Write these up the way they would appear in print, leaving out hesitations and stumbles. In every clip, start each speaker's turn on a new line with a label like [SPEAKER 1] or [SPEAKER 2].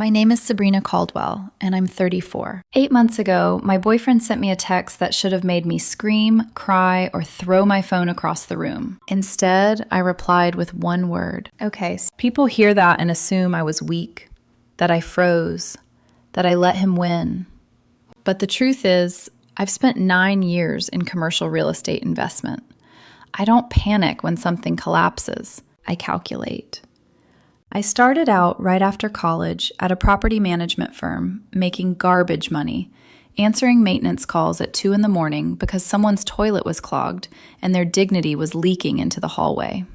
[SPEAKER 1] My name is Sabrina Caldwell, and I'm 34. 8 months ago, my boyfriend sent me a text that should have made me scream, cry, or throw my phone across the room. Instead, I replied with one word. Okay, people hear that and assume I was weak, that I froze, that I let him win. But the truth is, I've spent 9 years in commercial real estate investment. I don't panic when something collapses. I calculate. I started out right after college at a property management firm, making garbage money, answering maintenance calls at 2 a.m. because someone's toilet was clogged and their dignity was leaking into the hallway.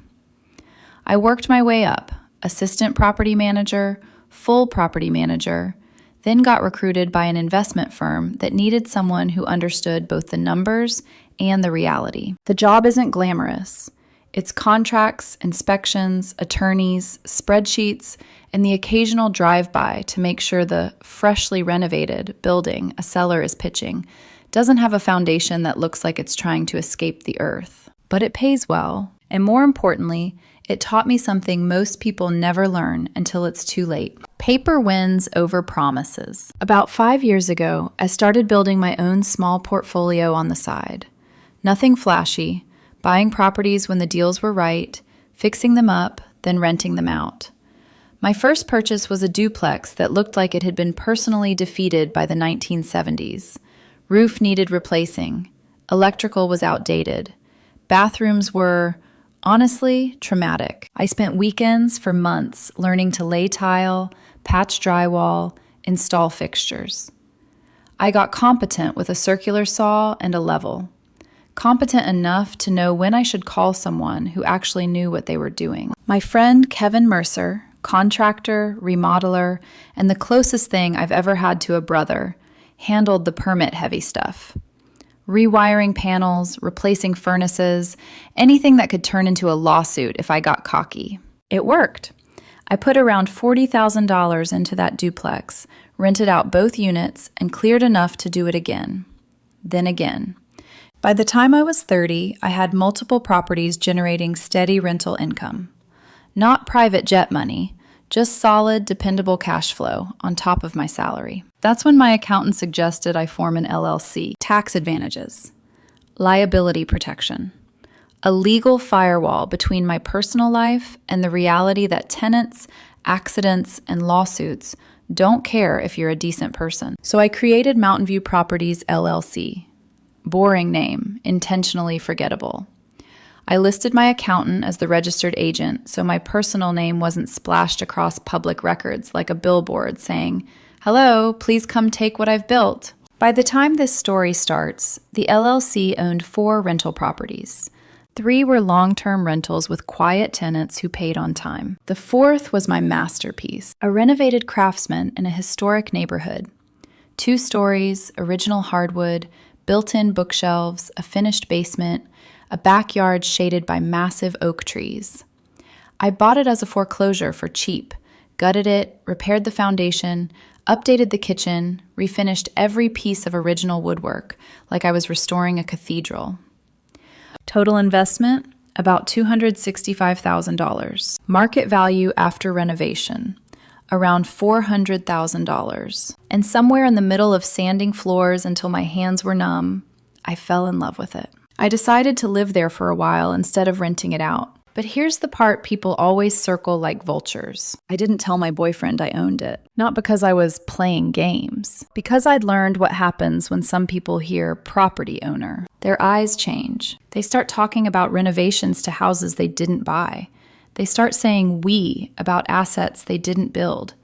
[SPEAKER 1] I worked my way up, assistant property manager, full property manager, then got recruited by an investment firm that needed someone who understood both the numbers and the reality. The job isn't glamorous. It's contracts, inspections, attorneys, spreadsheets, and the occasional drive-by to make sure the freshly renovated building a seller is pitching doesn't have a foundation that looks like it's trying to escape the earth. But it pays well, and more importantly, it taught me something most people never learn until it's too late. Paper wins over promises. About 5 years ago, I started building my own small portfolio on the side. Nothing flashy, buying properties when the deals were right, fixing them up, then renting them out. My first purchase was a duplex that looked like it had been personally defeated by the 1970s. Roof needed replacing. Electrical was outdated. Bathrooms were, honestly, traumatic. I spent weekends for months learning to lay tile, patch drywall, install fixtures. I got competent with a circular saw and a level. Competent enough to know when I should call someone who actually knew what they were doing. My friend Kevin Mercer, contractor, remodeler, and the closest thing I've ever had to a brother, handled the permit-heavy stuff. Rewiring panels, replacing furnaces, anything that could turn into a lawsuit if I got cocky. It worked. I put around $40,000 into that duplex, rented out both units, and cleared enough to do it again. Then again. By the time I was 30, I had multiple properties generating steady rental income. Not private jet money, just solid, dependable cash flow on top of my salary. That's when my accountant suggested I form an LLC. Tax advantages, liability protection, a legal firewall between my personal life and the reality that tenants, accidents, and lawsuits don't care if you're a decent person. So I created Mountain View Properties LLC. Boring name, intentionally forgettable. I listed my accountant as the registered agent, so my personal name wasn't splashed across public records like a billboard saying, "Hello, please come take what I've built." By the time this story starts, the LLC owned 4 rental properties. 3 were long-term rentals with quiet tenants who paid on time. The 4th was my masterpiece, a renovated craftsman in a historic neighborhood. 2 stories, original hardwood, built-in bookshelves, a finished basement, a backyard shaded by massive oak trees. I bought it as a foreclosure for cheap, gutted it, repaired the foundation, updated the kitchen, refinished every piece of original woodwork, like I was restoring a cathedral. Total investment, about $265,000. Market value after renovation, around $400,000. And somewhere in the middle of sanding floors until my hands were numb, I fell in love with it. I decided to live there for a while instead of renting it out. But here's the part people always circle like vultures. I didn't tell my boyfriend I owned it. Not because I was playing games. Because I'd learned what happens when some people hear property owner. Their eyes change. They start talking about renovations to houses they didn't buy. They start saying we about assets they didn't build.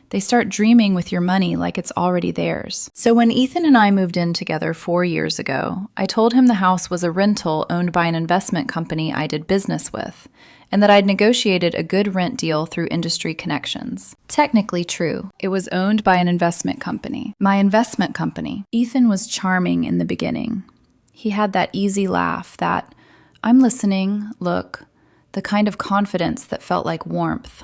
[SPEAKER 1] They start dreaming with your money like it's already theirs. So when Ethan and I moved in together 4 years ago, I told him the house was a rental owned by an investment company I did business with, and that I'd negotiated a good rent deal through industry connections. Technically true. It was owned by an investment company. My investment company. Ethan was charming in the beginning. He had that easy laugh, that, "I'm listening, look," the kind of confidence that felt like warmth.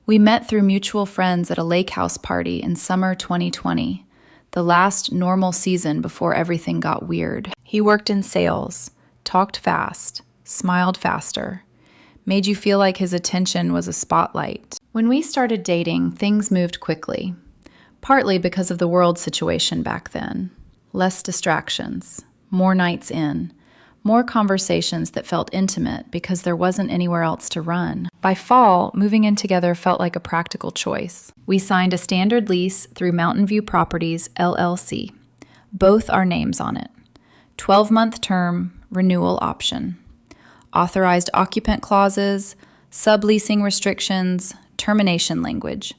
[SPEAKER 1] We met through mutual friends at a lake house party in summer 2020, the last normal season before everything got weird. He worked in sales, talked fast, smiled faster, made you feel like his attention was a spotlight. When we started dating, things moved quickly, partly because of the world situation back then. Less distractions, more nights in, more conversations that felt intimate because there wasn't anywhere else to run. By fall, moving in together felt like a practical choice. We signed a standard lease through Mountain View Properties, LLC. Both our names on it. 12-month term, renewal option. Authorized occupant clauses, subleasing restrictions, termination language.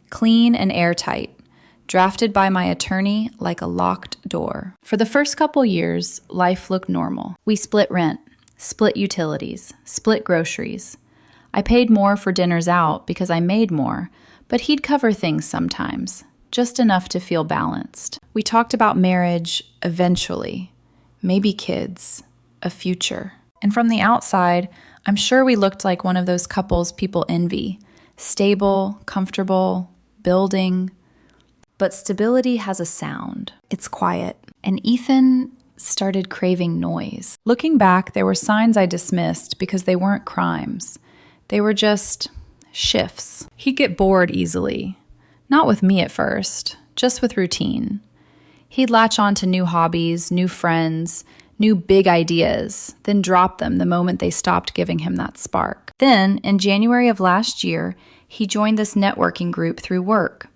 [SPEAKER 1] Clean and airtight. Drafted by my attorney like a locked door. For the first couple years, life looked normal. We split rent, split utilities, split groceries. I paid more for dinners out because I made more, but he'd cover things sometimes, just enough to feel balanced. We talked about marriage eventually, maybe kids, a future. And from the outside, I'm sure we looked like one of those couples people envy. Stable, comfortable, building. But stability has a sound. It's quiet. And Ethan started craving noise. Looking back, there were signs I dismissed because they weren't crimes. They were just shifts. He'd get bored easily. Not with me at first, just with routine. He'd latch on to new hobbies, new friends, new big ideas, then drop them the moment they stopped giving him that spark. Then, in January of last year, he joined this networking group through work.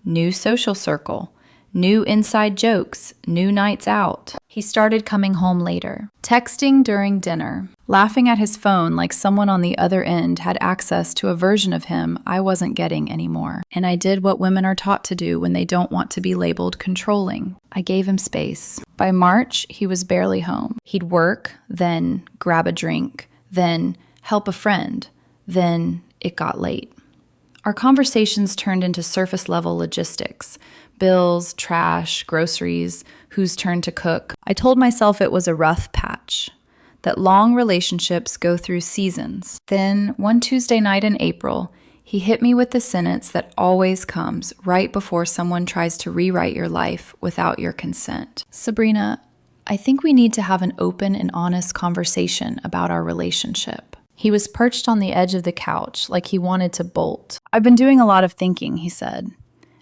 [SPEAKER 1] New social circle, new inside jokes, new nights out. He started coming home later, texting during dinner, laughing at his phone like someone on the other end had access to a version of him I wasn't getting anymore. And I did what women are taught to do when they don't want to be labeled controlling. I gave him space. By March, he was barely home. He'd work, then grab a drink, then help a friend, then it got late. Our conversations turned into surface-level logistics. Bills, trash, groceries, whose turn to cook. I told myself it was a rough patch, that long relationships go through seasons. Then, one Tuesday night in April, he hit me with the sentence that always comes right before someone tries to rewrite your life without your consent. Sabrina, I think we need to have an open and honest conversation about our relationship. He was perched on the edge of the couch like he wanted to bolt. I've been doing a lot of thinking, he said,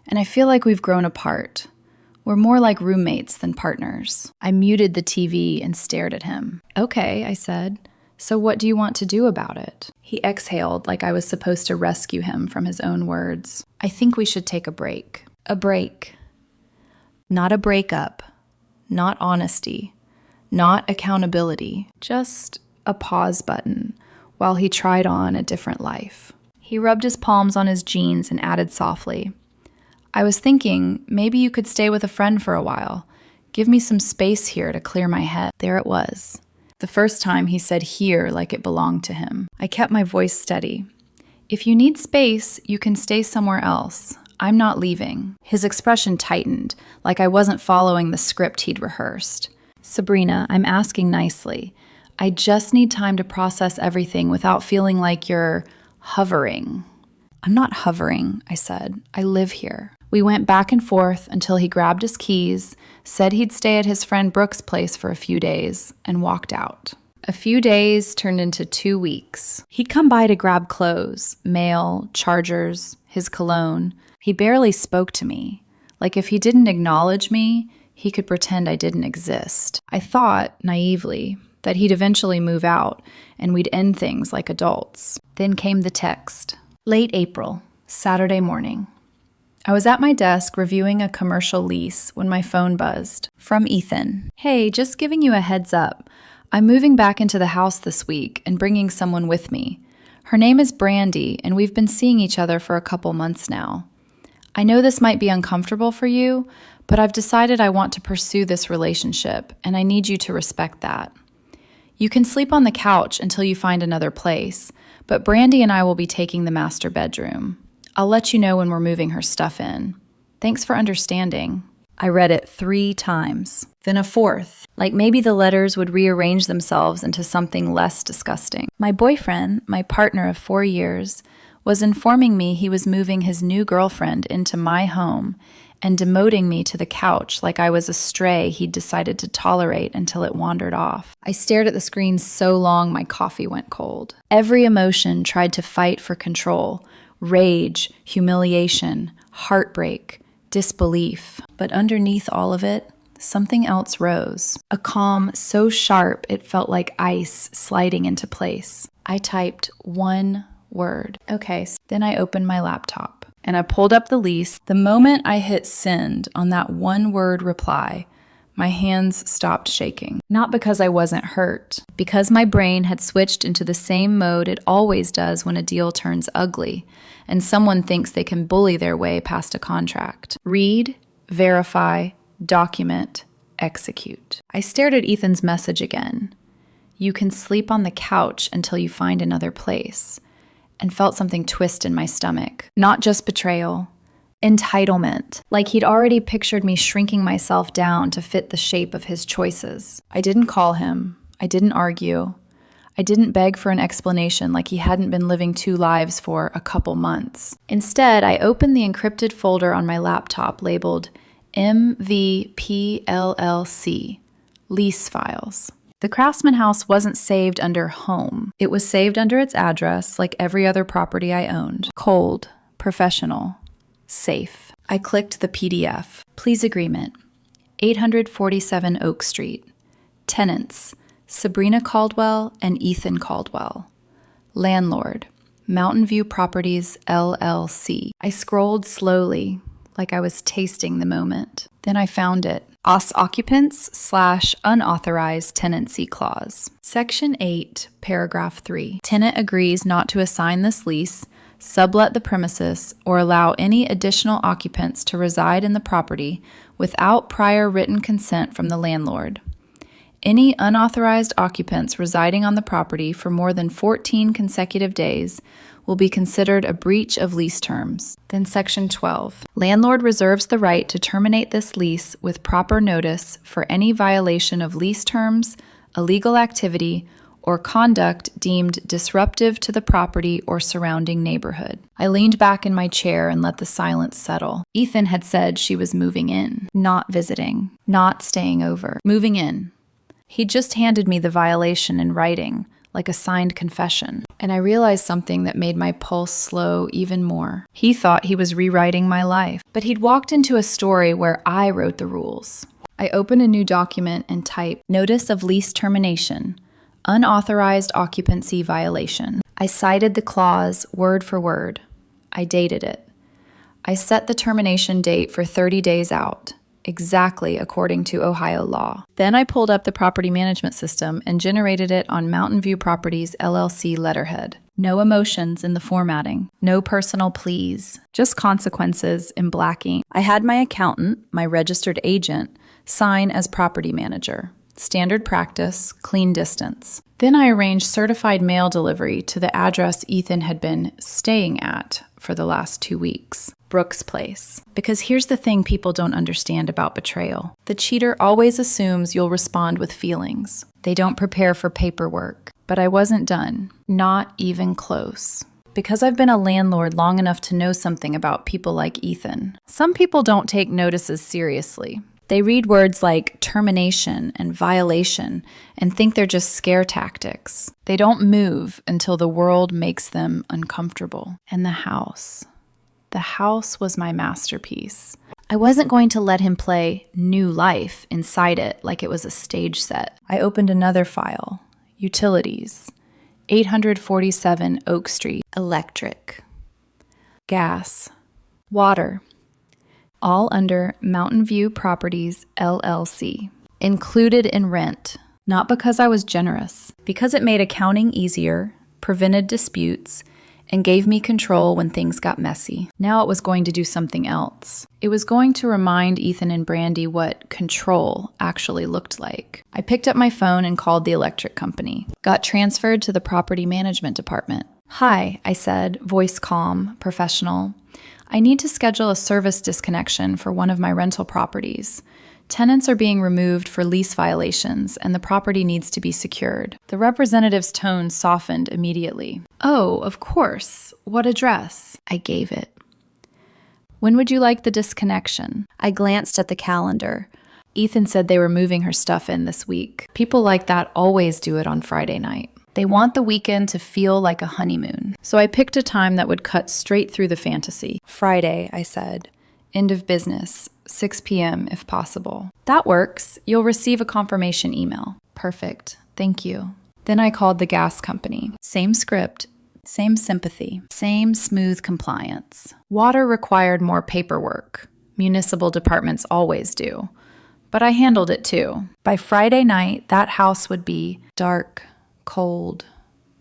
[SPEAKER 1] and I feel like we've grown apart. We're more like roommates than partners. I muted the TV and stared at him. Okay, I said. So what do you want to do about it? He exhaled like I was supposed to rescue him from his own words. I think we should take a break. A break. Not a breakup. Not honesty. Not accountability. Just a pause button while he tried on a different life. He rubbed his palms on his jeans and added softly, I was thinking maybe you could stay with a friend for a while. Give me some space here to clear my head. There it was. The first time he said here like it belonged to him. I kept my voice steady. If you need space, you can stay somewhere else. I'm not leaving. His expression tightened, like I wasn't following the script he'd rehearsed. Sabrina, I'm asking nicely. I just need time to process everything without feeling like you're hovering. I'm not hovering, I said. I live here. We went back and forth until he grabbed his keys, said he'd stay at his friend Brooke's place for a few days, and walked out. A few days turned into 2 weeks. He'd come by to grab clothes, mail, chargers, his cologne. He barely spoke to me. Like if he didn't acknowledge me, he could pretend I didn't exist. I thought, naively, that he'd eventually move out and we'd end things like adults. Then came the text. Late April, Saturday morning. I was at my desk reviewing a commercial lease when my phone buzzed. From Ethan. Hey, just giving you a heads up. I'm moving back into the house this week and bringing someone with me. Her name is Brandy, and we've been seeing each other for a couple months now. I know this might be uncomfortable for you, but I've decided I want to pursue this relationship, and I need you to respect that. You can sleep on the couch until you find another place, but Brandy and I will be taking the master bedroom. I'll let you know when we're moving her stuff in. Thanks for understanding. I read it 3 times, then a 4th, like maybe the letters would rearrange themselves into something less disgusting. My boyfriend, my partner of 4 years, was informing me he was moving his new girlfriend into my home and demoting me to the couch like I was a stray he'd decided to tolerate until it wandered off. I stared at the screen so long my coffee went cold. Every emotion tried to fight for control, Rage, humiliation, heartbreak, disbelief. But underneath all of it, something else rose. A calm so sharp it felt like ice sliding into place. I typed one word. Okay, then I opened my laptop and I pulled up the lease. The moment I hit send on that one word reply, my hands stopped shaking. Not because I wasn't hurt, because my brain had switched into the same mode it always does when a deal turns ugly and someone thinks they can bully their way past a contract. Read, verify, document, execute. I stared at Ethan's message again. You can sleep on the couch until you find another place, and felt something twist in my stomach. Not just betrayal, entitlement, like he'd already pictured me shrinking myself down to fit the shape of his choices. I didn't call him. I didn't argue. I didn't beg for an explanation like he hadn't been living two lives for a couple months. Instead, I opened the encrypted folder on my laptop labeled MVPLLC, Lease Files. The Craftsman house wasn't saved under home. It was saved under its address like every other property I owned. Cold, professional, safe. I clicked the PDF. Please agreement. 847 Oak Street. Tenants, Sabrina Caldwell and Ethan Caldwell. Landlord, Mountain View Properties, LLC. I scrolled slowly, like I was tasting the moment. Then I found it. Occupants/unauthorized tenancy clause. Section 8, paragraph 3. Tenant agrees not to assign this lease, sublet the premises, or allow any additional occupants to reside in the property without prior written consent from the landlord. Any unauthorized occupants residing on the property for more than 14 consecutive days will be considered a breach of lease terms. Then Section 12. Landlord reserves the right to terminate this lease with proper notice for any violation of lease terms, illegal activity, or conduct deemed disruptive to the property or surrounding neighborhood. I leaned back in my chair and let the silence settle. Ethan had said she was moving in, not visiting, not staying over. Moving in. He just handed me the violation in writing, like a signed confession, and I realized something that made my pulse slow even more. He thought he was rewriting my life, but he'd walked into a story where I wrote the rules. I opened a new document and typed, Notice of Lease Termination, Unauthorized Occupancy Violation. I cited the clause word for word. I dated it. I set the termination date for 30 days out, exactly according to Ohio law. Then I pulled up the property management system and generated it on Mountain View Properties LLC letterhead. No emotions in the formatting, no personal pleas, just consequences in black ink. I had my accountant, my registered agent, sign as property manager. Standard practice, clean distance. Then I arranged certified mail delivery to the address Ethan had been staying at for the last 2 weeks. Brooks Place. Because here's the thing people don't understand about betrayal. The cheater always assumes you'll respond with feelings. They don't prepare for paperwork. But I wasn't done. Not even close. Because I've been a landlord long enough to know something about people like Ethan. Some people don't take notices seriously. They read words like termination and violation and think they're just scare tactics. They don't move until the world makes them uncomfortable. And the house was my masterpiece. I wasn't going to let him play new life inside it like it was a stage set. I opened another file, Utilities, 847 Oak Street, electric, gas, water, all under Mountain View Properties, LLC. Included in rent, not because I was generous, because it made accounting easier, prevented disputes, and gave me control when things got messy. Now it was going to do something else. It was going to remind Ethan and Brandy what control actually looked like. I picked up my phone and called the electric company. Got transferred to the property management department. Hi, I said, voice calm, professional. I need to schedule a service disconnection for one of my rental properties. Tenants are being removed for lease violations, and the property needs to be secured. The representative's tone softened immediately. Oh, of course. What address? I gave it. When would you like the disconnection? I glanced at the calendar. Ethan said they were moving her stuff in this week. People like that always do it on Friday night. They want the weekend to feel like a honeymoon. So I picked a time that would cut straight through the fantasy. Friday, I said. End of business, 6 p.m. if possible. That works. You'll receive a confirmation email. Perfect. Thank you. Then I called the gas company. Same script, same sympathy, same smooth compliance. Water required more paperwork. Municipal departments always do. But I handled it too. By Friday night, that house would be dark, cold,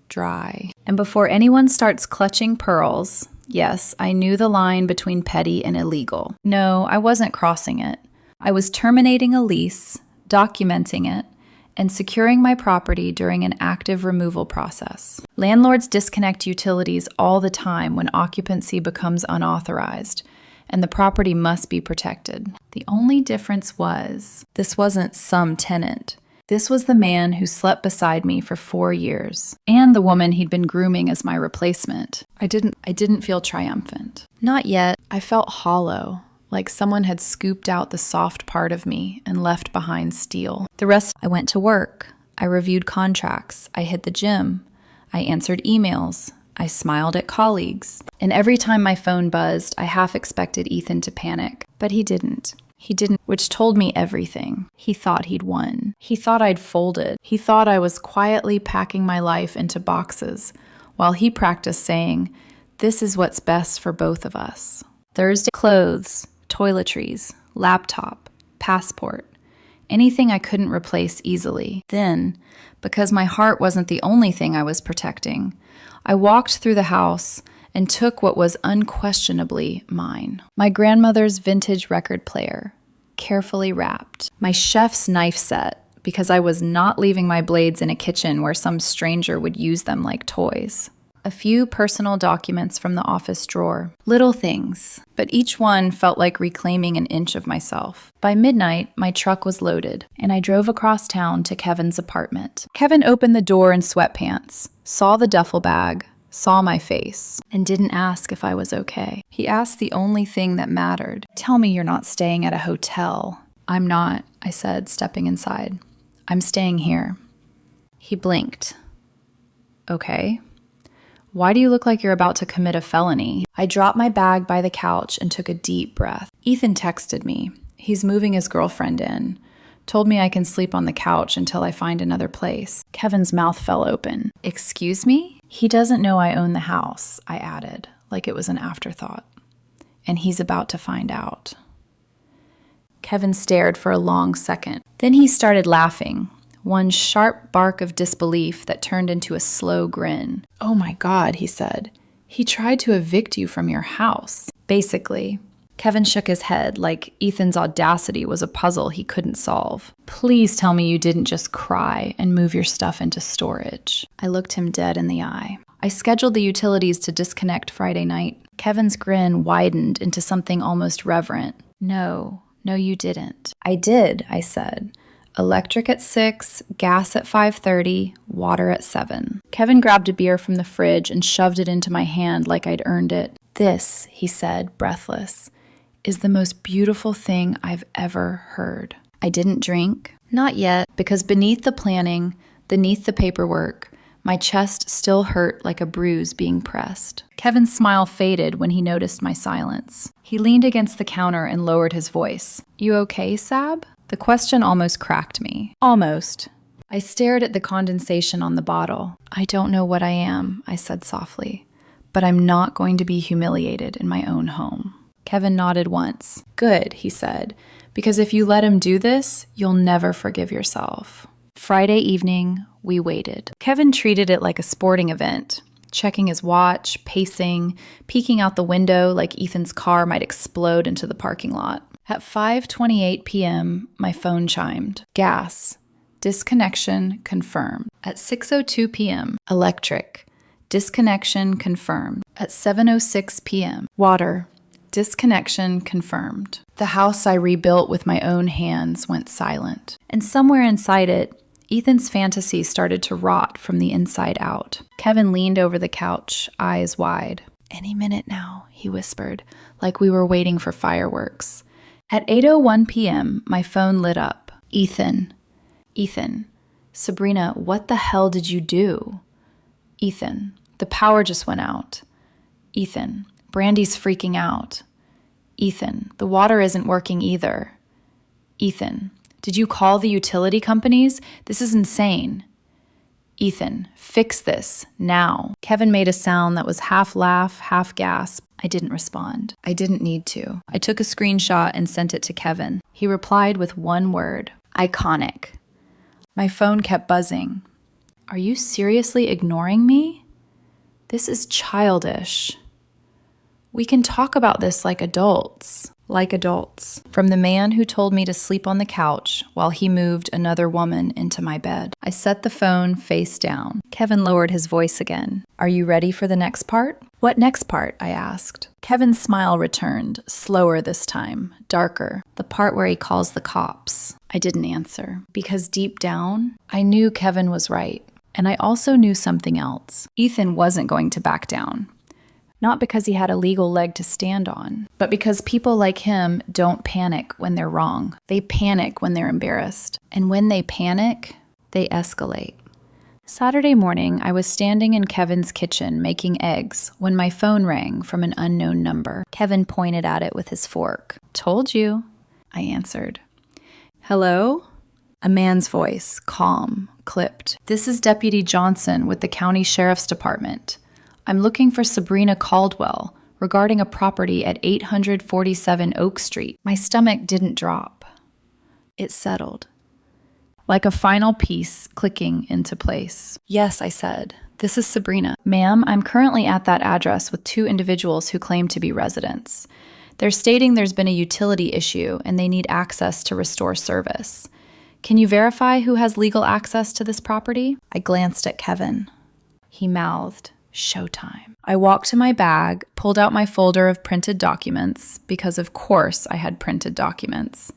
[SPEAKER 1] dry. And before anyone starts clutching pearls, yes, I knew the line between petty and illegal. No, I wasn't crossing it. I was terminating a lease, documenting it, and securing my property during an active removal process. Landlords disconnect utilities all the time when occupancy becomes unauthorized, and the property must be protected. The only difference was, this wasn't some tenant. This was the man who slept beside me for 4 years, and the woman he'd been grooming as my replacement. I didn't feel triumphant. Not yet. I felt hollow, like someone had scooped out the soft part of me and left behind steel. The rest, I went to work. I reviewed contracts. I hit the gym. I answered emails. I smiled at colleagues. And every time my phone buzzed, I half expected Ethan to panic. But he didn't. He didn't, which told me everything. He thought he'd won. He thought I'd folded. He thought I was quietly packing my life into boxes, while he practiced saying, "This is what's best for both of us." Thursday, clothes, toiletries, laptop, passport, anything I couldn't replace easily. Then, because my heart wasn't the only thing I was protecting, I walked through the house and took what was unquestionably mine. My grandmother's vintage record player, carefully wrapped. My chef's knife set, because I was not leaving my blades in a kitchen where some stranger would use them like toys. A few personal documents from the office drawer. Little things, but each one felt like reclaiming an inch of myself. By midnight, my truck was loaded, and I drove across town to Kevin's apartment. Kevin opened the door in sweatpants, saw the duffel bag, saw my face, and didn't ask if I was okay. He asked the only thing that mattered. "Tell me you're not staying at a hotel." "I'm not," I said, stepping inside. "I'm staying here." He blinked. "Okay. Why do you look like you're about to commit a felony?" I dropped my bag by the couch and took a deep breath. Ethan texted me. He's moving his girlfriend in. Told me I can sleep on the couch until I find another place. Kevin's mouth fell open. "Excuse me?" "He doesn't know I own the house," I added, like it was an afterthought. "And he's about to find out." Kevin stared for a long second. Then he started laughing. One sharp bark of disbelief that turned into a slow grin. "Oh my God," he said. "He tried to evict you from your house." Basically. Kevin shook his head like Ethan's audacity was a puzzle he couldn't solve. "Please tell me you didn't just cry and move your stuff into storage." I looked him dead in the eye. "I scheduled the utilities to disconnect Friday night." Kevin's grin widened into something almost reverent. No, you didn't." "I did," I said. "Electric at 6, gas at 5:30, water at 7. Kevin grabbed a beer from the fridge and shoved it into my hand like I'd earned it. "This," he said, breathless, "is the most beautiful thing I've ever heard." I didn't drink. Not yet, because beneath the planning, beneath the paperwork, my chest still hurt like a bruise being pressed. Kevin's smile faded when he noticed my silence. He leaned against the counter and lowered his voice. "You okay, Sab?" The question almost cracked me. Almost. I stared at the condensation on the bottle. "I don't know what I am," I said softly, "but I'm not going to be humiliated in my own home." Kevin nodded once. "Good," he said, "because if you let him do this, you'll never forgive yourself." Friday evening, we waited. Kevin treated it like a sporting event, checking his watch, pacing, peeking out the window like Ethan's car might explode into the parking lot. At 5:28 p.m., my phone chimed. Gas. Disconnection confirmed. At 6:02 p.m., electric. Disconnection confirmed. At 7:06 p.m., water. Disconnection confirmed. The house I rebuilt with my own hands went silent. And somewhere inside it, Ethan's fantasy started to rot from the inside out. Kevin leaned over the couch, eyes wide. "Any minute now," he whispered, like we were waiting for fireworks. At 8:01 p.m., my phone lit up. Ethan. Sabrina, what the hell did you do?" Ethan, the power just went out. Ethan, Brandy's freaking out. Ethan, the water isn't working either. Ethan, did you call the utility companies? This is insane. Ethan, fix this, now. Kevin made a sound that was half laugh, half gasp. I didn't respond. I didn't need to. I took a screenshot and sent it to Kevin. He replied with one word, iconic. My phone kept buzzing. Are you seriously ignoring me? This is childish. We can talk about this like adults. Like adults. From the man who told me to sleep on the couch while he moved another woman into my bed. I set the phone face down. Kevin lowered his voice again. Are you ready for the next part? What next part? I asked. Kevin's smile returned, slower this time, darker. The part where he calls the cops. I didn't answer. Because deep down, I knew Kevin was right. And I also knew something else. Ethan wasn't going to back down. Not because he had a legal leg to stand on, but because people like him don't panic when they're wrong. They panic when they're embarrassed. And when they panic, they escalate. Saturday morning, I was standing in Kevin's kitchen making eggs when my phone rang from an unknown number. Kevin pointed at it with his fork. Told you, I answered. Hello? A man's voice, calm, clipped. This is Deputy Johnson with the County Sheriff's Department. I'm looking for Sabrina Caldwell regarding a property at 847 Oak Street. My stomach didn't drop. It settled. Like a final piece clicking into place. Yes, I said. This is Sabrina. Ma'am, I'm currently at that address with two individuals who claim to be residents. They're stating there's been a utility issue and they need access to restore service. Can you verify who has legal access to this property? I glanced at Kevin. He mouthed. Showtime. I walked to my bag, pulled out my folder of printed documents, because of course I had printed documents,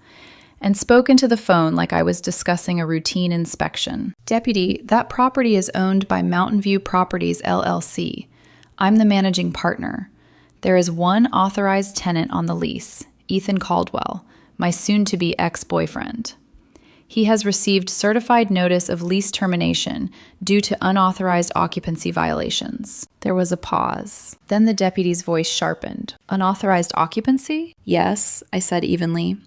[SPEAKER 1] and spoke into the phone like I was discussing a routine inspection. Deputy, that property is owned by Mountain View Properties, LLC. I'm the managing partner. There is one authorized tenant on the lease, Ethan Caldwell, my soon-to-be ex-boyfriend. He has received certified notice of lease termination due to unauthorized occupancy violations. There was a pause. Then the deputy's voice sharpened. Unauthorized occupancy? Yes, I said evenly.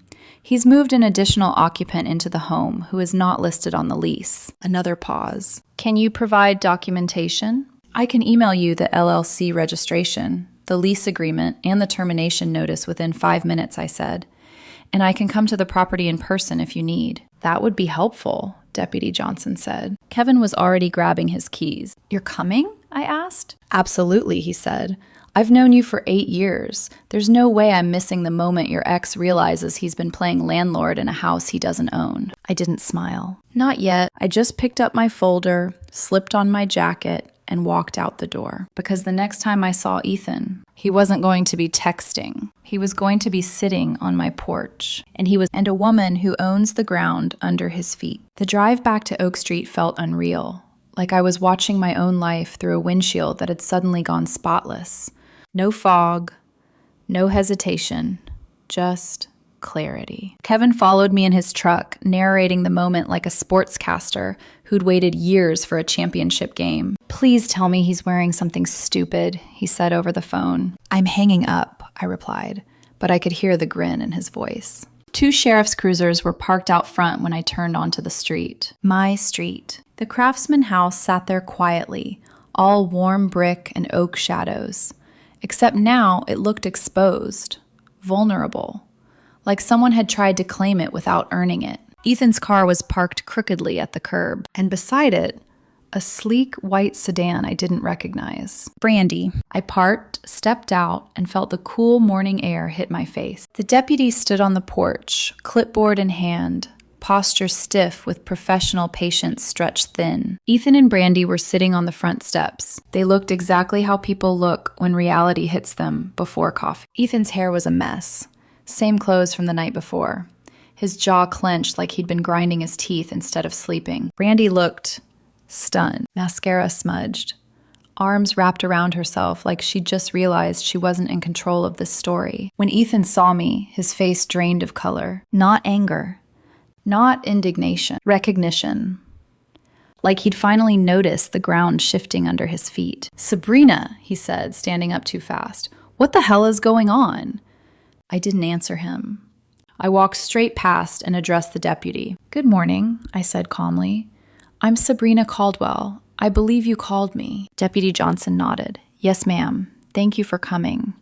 [SPEAKER 1] He's moved an additional occupant into the home who is not listed on the lease. Another pause. Can you provide documentation? I can email you the LLC registration, the lease agreement, and the termination notice within 5 minutes, I said. And I can come to the property in person if you need. That would be helpful, Deputy Johnson said. Kevin was already grabbing his keys. You're coming? I asked. Absolutely, he said. I've known you for 8 years. There's no way I'm missing the moment your ex realizes he's been playing landlord in a house he doesn't own. I didn't smile. Not yet. I just picked up my folder, slipped on my jacket, and walked out the door. Because the next time I saw Ethan, he wasn't going to be texting. He was going to be sitting on my porch. And a woman who owns the ground under his feet. The drive back to Oak Street felt unreal, like I was watching my own life through a windshield that had suddenly gone spotless. No fog, no hesitation, just clarity. Kevin followed me in his truck, narrating the moment like a sportscaster who'd waited years for a championship game. Please tell me he's wearing something stupid, he said over the phone. I'm hanging up, I replied, but I could hear the grin in his voice. 2 sheriff's cruisers were parked out front when I turned onto the street. My street. The Craftsman house sat there quietly, all warm brick and oak shadows. Except now it looked exposed, vulnerable, like someone had tried to claim it without earning it. Ethan's car was parked crookedly at the curb, and beside it, a sleek white sedan I didn't recognize. Brandy. I parked, stepped out, and felt the cool morning air hit my face. The deputy stood on the porch, clipboard in hand, posture stiff with professional patience stretched thin. Ethan and Brandy were sitting on the front steps. They looked exactly how people look when reality hits them before coffee. Ethan's hair was a mess. Same clothes from the night before. His jaw clenched like he'd been grinding his teeth instead of sleeping. Brandy looked stunned, mascara smudged, arms wrapped around herself like she'd just realized she wasn't in control of this story. When Ethan saw me, his face drained of color. Not anger. Not indignation. Recognition. like he'd finally noticed the ground shifting under his feet. "Sabrina," he said, standing up too fast. "What the hell is going on?" I didn't answer him. I walked straight past and addressed the deputy. "Good morning," I said calmly. "I'm Sabrina Caldwell. I believe you called me." Deputy Johnson nodded. "Yes, ma'am. Thank you for coming.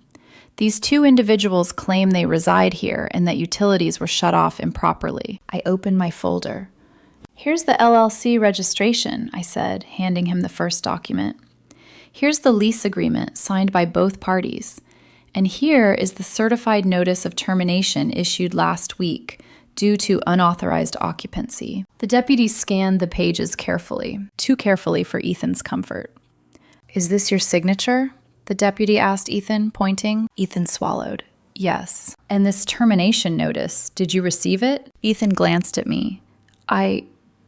[SPEAKER 1] These two individuals claim they reside here and that utilities were shut off improperly." I opened my folder. "Here's the LLC registration," I said, handing him the first document. "Here's the lease agreement signed by both parties. And here is the certified notice of termination issued last week due to unauthorized occupancy." The deputy scanned the pages carefully, too carefully for Ethan's comfort. "Is this your signature?" the deputy asked Ethan, pointing. Ethan swallowed. "Yes." "And this termination notice, did you receive it?" Ethan glanced at me.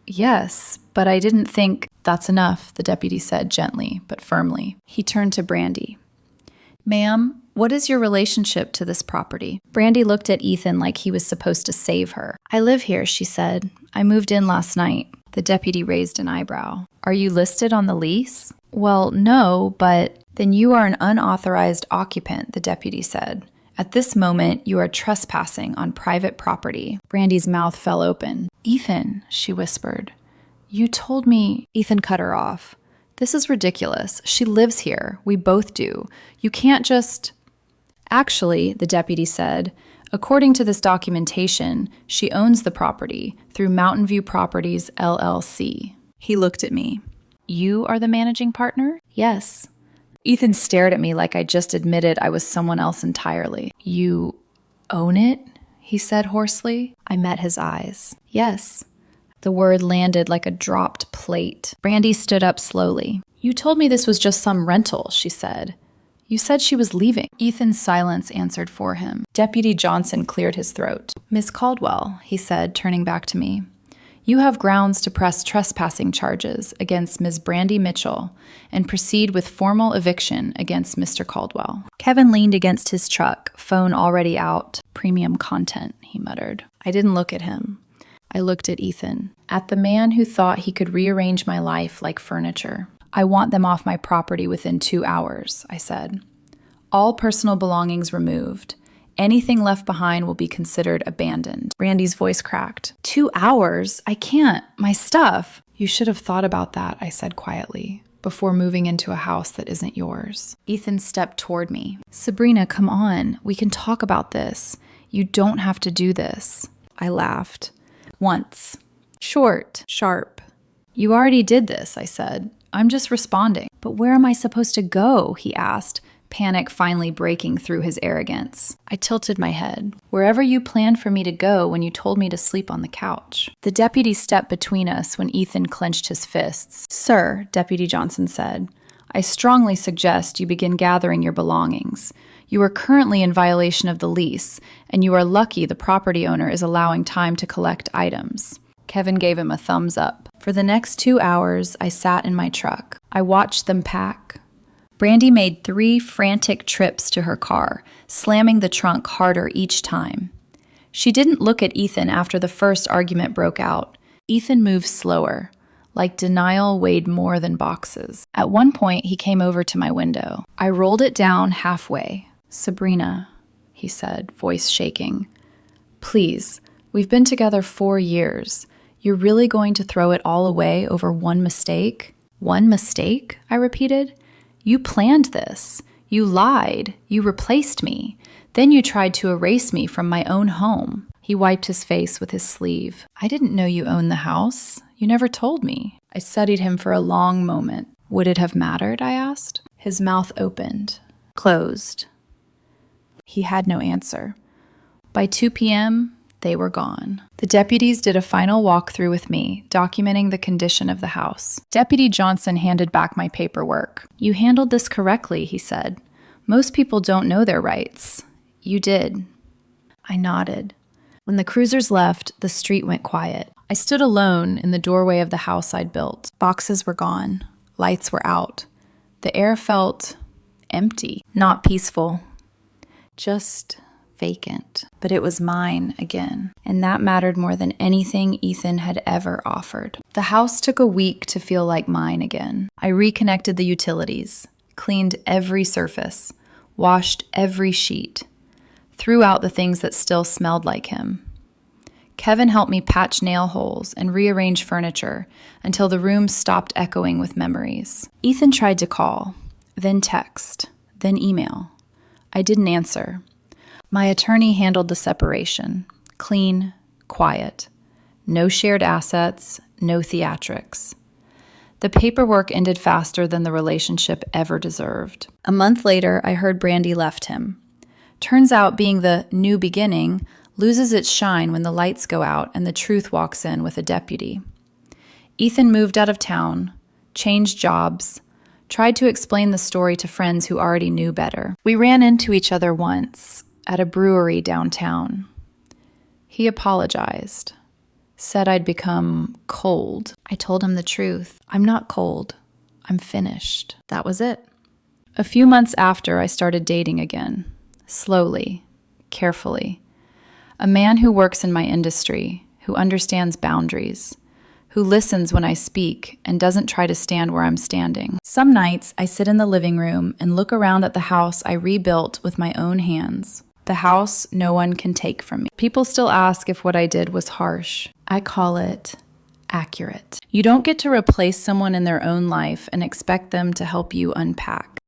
[SPEAKER 1] Yes, but I didn't think." "That's enough," the deputy said gently but firmly. He turned to Brandy. "Ma'am, what is your relationship to this property?" Brandy looked at Ethan like he was supposed to save her. "I live here," she said. "I moved in last night." The deputy raised an eyebrow. "Are you listed on the lease?" "Well, no, but—" "Then you are an unauthorized occupant," the deputy said. "At this moment, you are trespassing on private property." Brandy's mouth fell open. "Ethan," she whispered. "You told me—" Ethan cut her off. "This is ridiculous. She lives here. We both do. You can't just—" "Actually," the deputy said, "according to this documentation, she owns the property through Mountain View Properties, LLC." He looked at me. "You are the managing partner?" "Yes." Ethan stared at me like I just admitted I was someone else entirely. "You own it?" he said hoarsely. I met his eyes. "Yes." The word landed like a dropped plate. Brandy stood up slowly. "You told me this was just some rental," she said. "You said she was leaving." Ethan's silence answered for him. Deputy Johnson cleared his throat. "Miss Caldwell," he said, turning back to me, "you have grounds to press trespassing charges against Ms. Brandy Mitchell and proceed with formal eviction against Mr. Caldwell." Kevin leaned against his truck, phone already out. "Premium content," he muttered. I didn't look at him. I looked at Ethan, at the man who thought he could rearrange my life like furniture. "I want them off my property within 2 hours," I said. "All personal belongings removed. Anything left behind will be considered abandoned." Brandy's voice cracked. 2 hours? I can't. My stuff. "You should have thought about that," I said quietly, "before moving into a house that isn't yours." Ethan stepped toward me. "Sabrina, come on. We can talk about this. You don't have to do this." I laughed. "Once. Short. Sharp." "You already did this," I said. "I'm just responding." "But where am I supposed to go?" he asked, panic finally breaking through his arrogance. I tilted my head. "Wherever you planned for me to go when you told me to sleep on the couch." The deputy stepped between us when Ethan clenched his fists. "Sir," Deputy Johnson said, "I strongly suggest you begin gathering your belongings. You are currently in violation of the lease, and you are lucky the property owner is allowing time to collect items." Kevin gave him a thumbs up. For the next 2 hours, I sat in my truck. I watched them pack. Brandy made 3 frantic trips to her car, slamming the trunk harder each time. She didn't look at Ethan after the first argument broke out. Ethan moved slower, like denial weighed more than boxes. At one point, he came over to my window. I rolled it down halfway. "Sabrina," he said, voice shaking. "Please, we've been together 4 years. You're really going to throw it all away over one mistake?" "One mistake?" I repeated. "You planned this. You lied. You replaced me. Then you tried to erase me from my own home." He wiped his face with his sleeve. "I didn't know you owned the house. You never told me." I studied him for a long moment. "Would it have mattered?" I asked. His mouth opened, closed. He had no answer. By 2 p.m., they were gone. The deputies did a final walkthrough with me, documenting the condition of the house. Deputy Johnson handed back my paperwork. "You handled this correctly," he said. "Most people don't know their rights. You did." I nodded. When the cruisers left, the street went quiet. I stood alone in the doorway of the house I'd built. Boxes were gone. Lights were out. The air felt empty, not peaceful, just vacant, but it was mine again. And that mattered more than anything Ethan had ever offered. The house took a week to feel like mine again. I reconnected the utilities, cleaned every surface, washed every sheet, threw out the things that still smelled like him. Kevin helped me patch nail holes and rearrange furniture until the room stopped echoing with memories. Ethan tried to call, then text, then email. I didn't answer. My attorney handled the separation. Clean, quiet. No shared assets, no theatrics. The paperwork ended faster than the relationship ever deserved. A month later, I heard Brandy left him. Turns out being the new beginning loses its shine when the lights go out and the truth walks in with a deputy. Ethan moved out of town, changed jobs, tried to explain the story to friends who already knew better. We ran into each other once at a brewery downtown. He apologized, said I'd become cold. I told him the truth. I'm not cold. I'm finished. That was it. A few months after, I started dating again, slowly, carefully. A man who works in my industry, who understands boundaries, who listens when I speak and doesn't try to stand where I'm standing. Some nights, I sit in the living room and look around at the house I rebuilt with my own hands. The house no one can take from me. People still ask if what I did was harsh. I call it accurate. You don't get to replace someone in their own life and expect them to help you unpack.